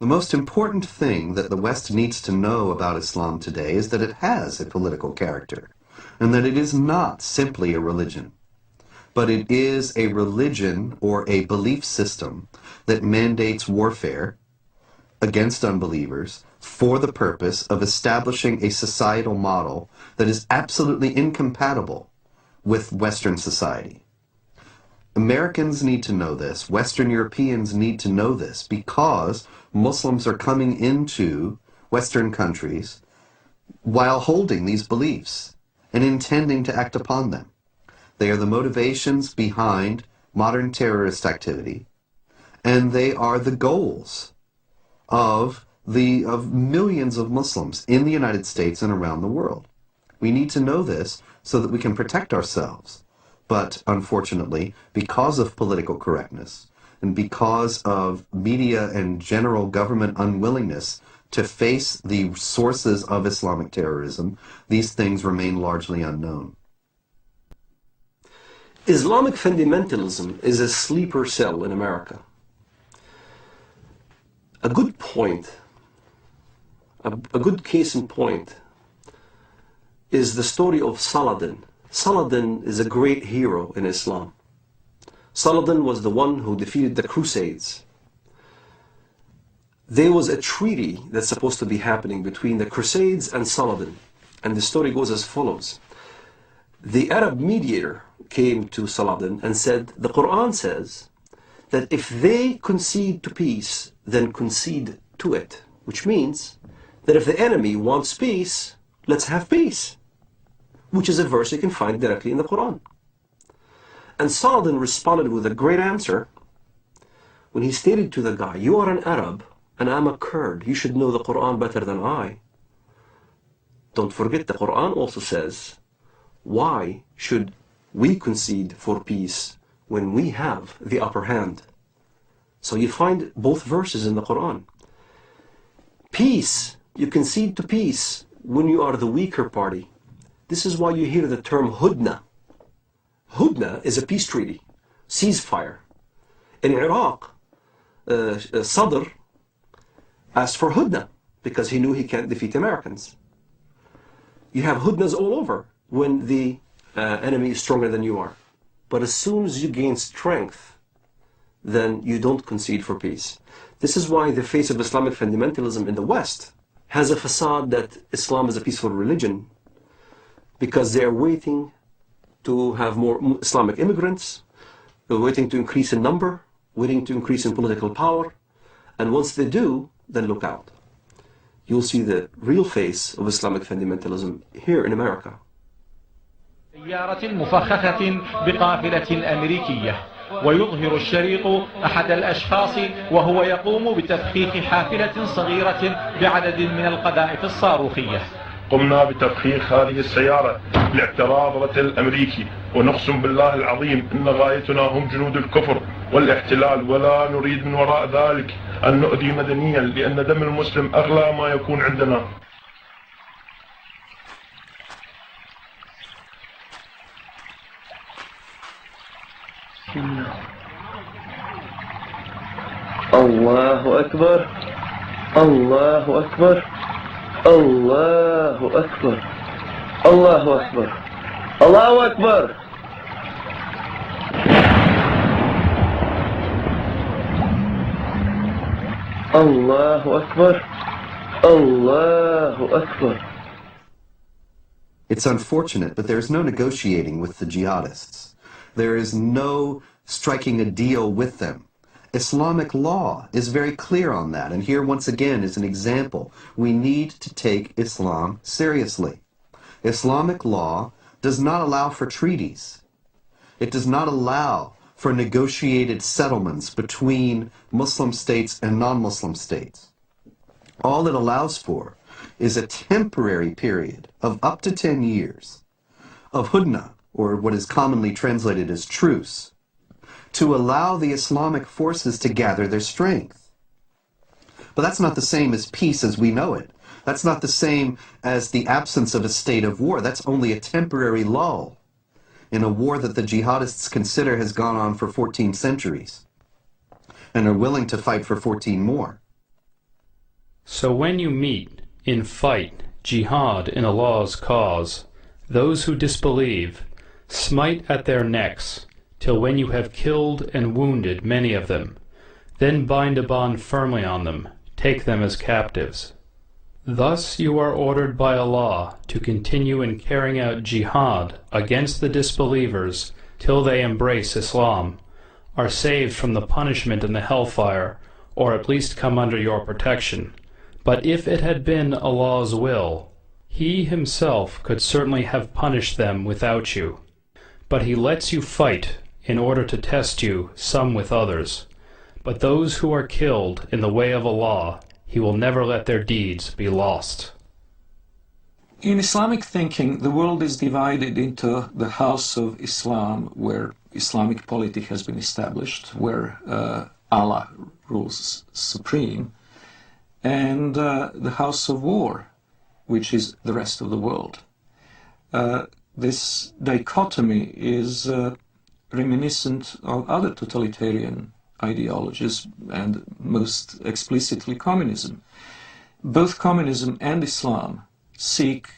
The most important thing that the West needs to know about Islam today is that it has a political character, and that it is not simply a religion, but it is a religion or a belief system that mandates warfare against unbelievers for the purpose of establishing a societal model that is absolutely incompatible with Western society. Americans need to know this. Western Europeans need to know this because Muslims are coming into Western countries while holding these beliefs and intending to act upon them. They are the motivations behind modern terrorist activity, and they are the goals of millions of Muslims in the United States and around the world. We need to know this so that we can protect ourselves. But unfortunately, because of political correctness and because of media and general government unwillingness to face the sources of Islamic terrorism, these things remain largely unknown. Islamic fundamentalism is a sleeper cell in America. A good point, a good case in point, is the story of Saladin. Saladin is a great hero in Islam. Saladin was the one who defeated the Crusades. There was a treaty that's supposed to be happening between the Crusades and Saladin. And the story goes as follows. The Arab mediator came to Saladin and said, the Quran says that if they concede to peace, then concede to it. Which means that if the enemy wants peace, let's have peace. Which is a verse you can find directly in the Quran. And Saladin responded with a great answer when he stated to the guy, you are an Arab and I'm a Kurd. You should know the Quran better than I. Don't forget the Quran also says, why should we concede for peace when we have the upper hand? So you find both verses in the Quran. Peace, you concede to peace when you are the weaker party. This is why you hear the term hudna. Hudna is a peace treaty, ceasefire. In Iraq, Sadr asked for hudna because he knew he can't defeat Americans. You have hudnas all over when the enemy is stronger than you are. But as soon as you gain strength, then you don't concede for peace. This is why the face of Islamic fundamentalism in the West has a facade that Islam is a peaceful religion, because they are waiting to have more Islamic immigrants, they're waiting to increase in number, waiting to increase in political power, and once they do, then look out. You'll see the real face of Islamic fundamentalism here in America. سيارة مفخخة بقافلة أمريكية ويظهر الشريط أحد الأشخاص وهو يقوم بتفخيخ حافلة صغيرة بعدد من القذائف الصاروخية. قمنا بتفخيخ هذه السيارة لاعتراض رتل أمريكي، ونقسم بالله العظيم إن غايتنا هم جنود الكفر والاحتلال، ولا نريد من وراء ذلك أن نؤذي مدنيا، لأن دم المسلم أغلى ما يكون عندنا. الله أكبر الله أكبر الله أكبر الله أكبر الله أكبر. الله أكبر الله أكبر. It's unfortunate, but there is no negotiating with the jihadists. There is no striking a deal with them. Islamic law is very clear on that, and here once again is an example. We need to take Islam seriously. Islamic law does not allow for treaties. It does not allow for negotiated settlements between Muslim states and non-Muslim states. All it allows for is a temporary period of up to 10 years of hudna, or what is commonly translated as truce, to allow the Islamic forces to gather their strength. But that's not the same as peace as we know it. That's not the same as the absence of a state of war. That's only a temporary lull in a war that the jihadists consider has gone on for 14 centuries and are willing to fight for 14 more. So when you meet, in fight, jihad in Allah's cause, those who disbelieve, smite at their necks, till when you have killed and wounded many of them, then bind a bond firmly on them, take them as captives. Thus you are ordered by Allah to continue in carrying out jihad against the disbelievers till they embrace Islam, are saved from the punishment in the hellfire, or at least come under your protection. But if it had been Allah's will, He Himself could certainly have punished them without you. But He lets you fight in order to test you, some with others. But those who are killed in the way of Allah, He will never let their deeds be lost. In Islamic thinking, the world is divided into the House of Islam, where Islamic polity has been established, where Allah rules supreme, and the House of War, which is the rest of the world. This dichotomy is reminiscent of other totalitarian ideologies, and most explicitly communism. Both communism and Islam seek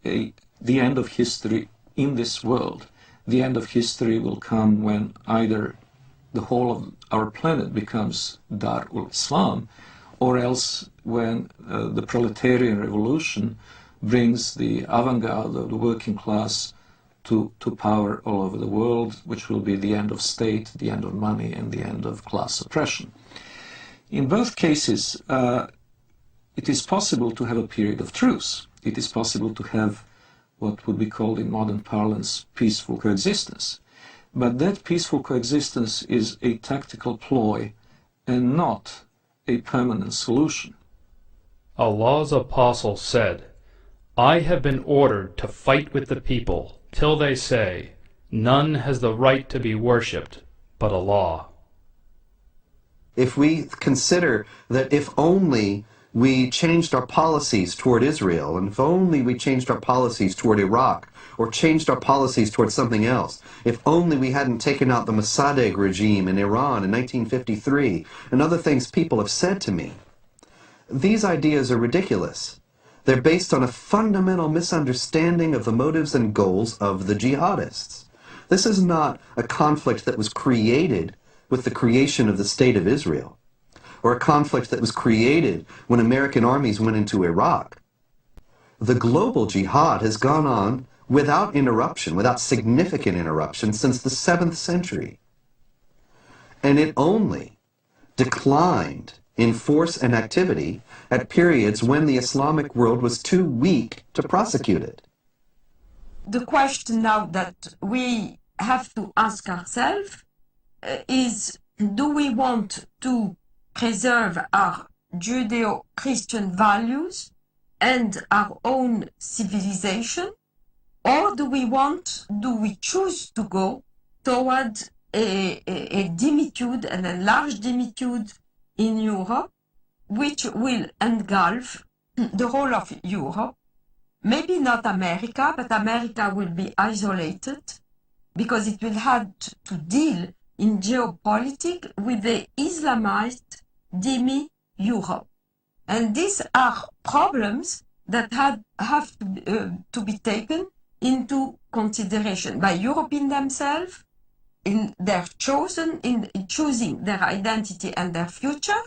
the end of history in this world. The end of history will come when either the whole of our planet becomes Darul Islam, or else when the proletarian revolution brings the avant-garde of the working class to power all over the world, which will be the end of state, the end of money, and the end of class oppression. In both cases, it is possible to have a period of truce. It is possible to have what would be called in modern parlance peaceful coexistence. But that peaceful coexistence is a tactical ploy and not a permanent solution. Allah's apostle said, I have been ordered to fight with the people till they say, none has the right to be worshipped but Allah. If we consider that if only we changed our policies toward Israel, and if only we changed our policies toward Iraq, or changed our policies toward something else, if only we hadn't taken out the Mossadegh regime in Iran in 1953, and other things people have said to me, these ideas are ridiculous. They're based on a fundamental misunderstanding of the motives and goals of the jihadists. This is not a conflict that was created with the creation of the State of Israel, or a conflict that was created when American armies went into Iraq. The global jihad has gone on without interruption, without significant interruption, since the 7th century. And it only declined in force and activity at periods when the Islamic world was too weak to prosecute it. The question now that we have to ask ourselves is, do we want to preserve our Judeo-Christian values and our own civilization, or do we choose to go toward a dimitude, an enlarged dimitude in Europe, which will engulf the whole of Europe? Maybe not America, but America will be isolated because it will have to deal in geopolitics with the Islamized demi-Europe. And these are problems that have to be taken into consideration by Europe in themselves, in choosing their identity and their future,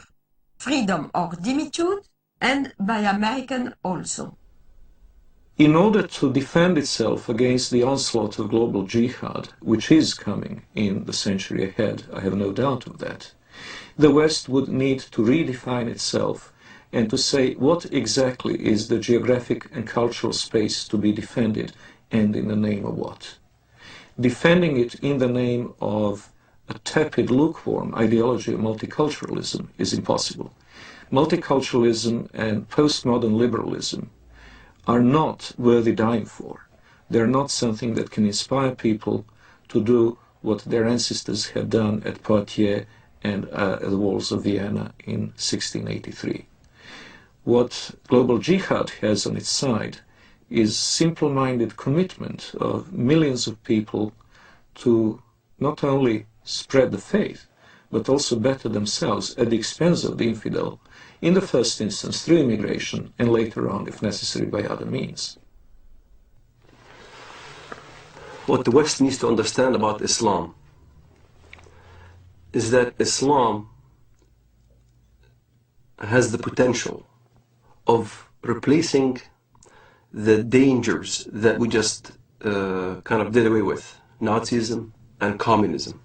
freedom or dimitude, and by American also. In order to defend itself against the onslaught of global jihad, which is coming in the century ahead, I have no doubt of that, the West would need to redefine itself and to say what exactly is the geographic and cultural space to be defended, and in the name of what. Defending it in the name of a tepid, lukewarm ideology of multiculturalism is impossible. Multiculturalism and postmodern liberalism are not worthy dying for. They're not something that can inspire people to do what their ancestors had done at Poitiers and at the walls of Vienna in 1683. What global jihad has on its side is simple-minded commitment of millions of people to not only spread the faith, but also better themselves at the expense of the infidel, in the first instance through immigration, and later on, if necessary, by other means. What the West needs to understand about Islam is that Islam has the potential of replacing the dangers that we just kind of did away with, Nazism and communism.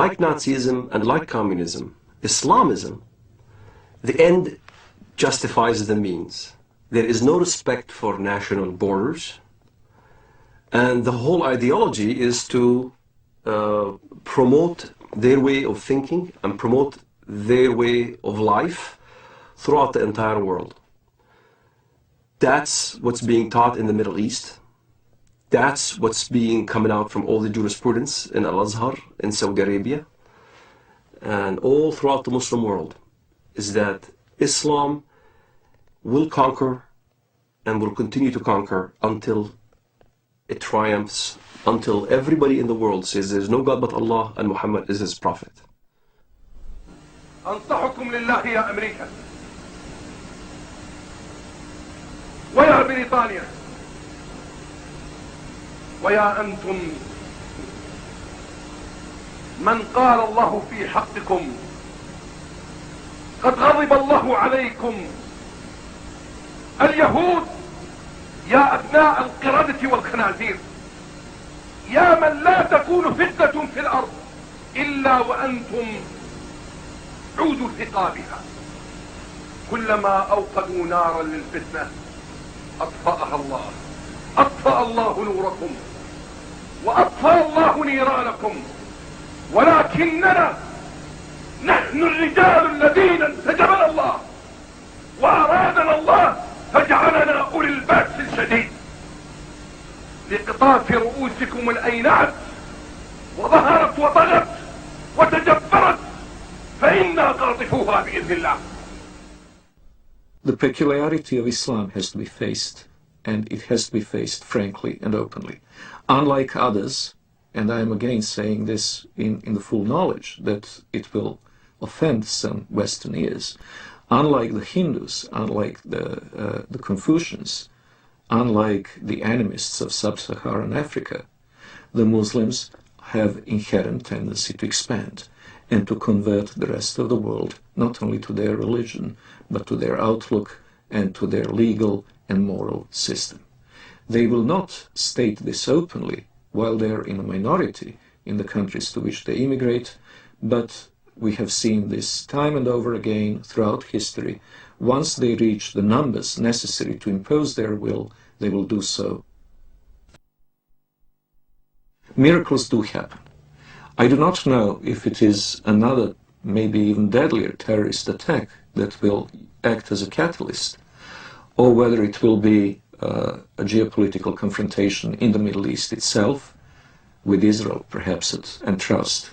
Like Nazism and like communism, Islamism, the end justifies the means. There is no respect for national borders, and the whole ideology is to promote their way of thinking and promote their way of life throughout the entire world. That's what's being taught in the Middle East. That's what's being coming out from all the jurisprudence in Al-Azhar, in Saudi Arabia, and all throughout the Muslim world, is that Islam will conquer and will continue to conquer until it triumphs, until everybody in the world says there's no God but Allah and Muhammad is his prophet. أنصحكم لله يا أمريكا ويا بريطانيا ويا أنتم من قال الله في حقكم قد غضب الله عليكم اليهود يا أبناء القردة والخنازير يا من لا تكون فتنة في الأرض إلا وأنتم عود ثقابها كلما أوقدوا نارا للفتنة أطفأها الله أطفأ الله نوركم وأطفأ الله نيرانكم ولكننا نحن الرجال الذين انسجبنا الله وأرادنا الله فجعلنا أولي البأس الشديد لقطاف رؤوسكم الأينعت وظهرت وطغت وتجبرت فإنا قاطفوها بإذن الله. The peculiarity of Islam has to be faced, and it has to be faced frankly and openly. Unlike others, and I am again saying this in the full knowledge that it will offend some Western ears, unlike the Hindus, unlike the Confucians, unlike the animists of sub-Saharan Africa, the Muslims have inherent tendency to expand and to convert the rest of the world not only to their religion, but to their outlook and to their legal and moral system. They will not state this openly while they're in a minority in the countries to which they immigrate, but we have seen this time and over again throughout history. Once they reach the numbers necessary to impose their will, they will do so. Miracles do happen. I do not know if it is another, maybe even deadlier terrorist attack that will act as a catalyst, or whether it will be a geopolitical confrontation in the Middle East itself, with Israel perhaps, and trust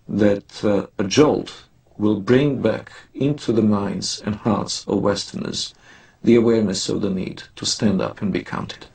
that a jolt will bring back into the minds and hearts of Westerners the awareness of the need to stand up and be counted.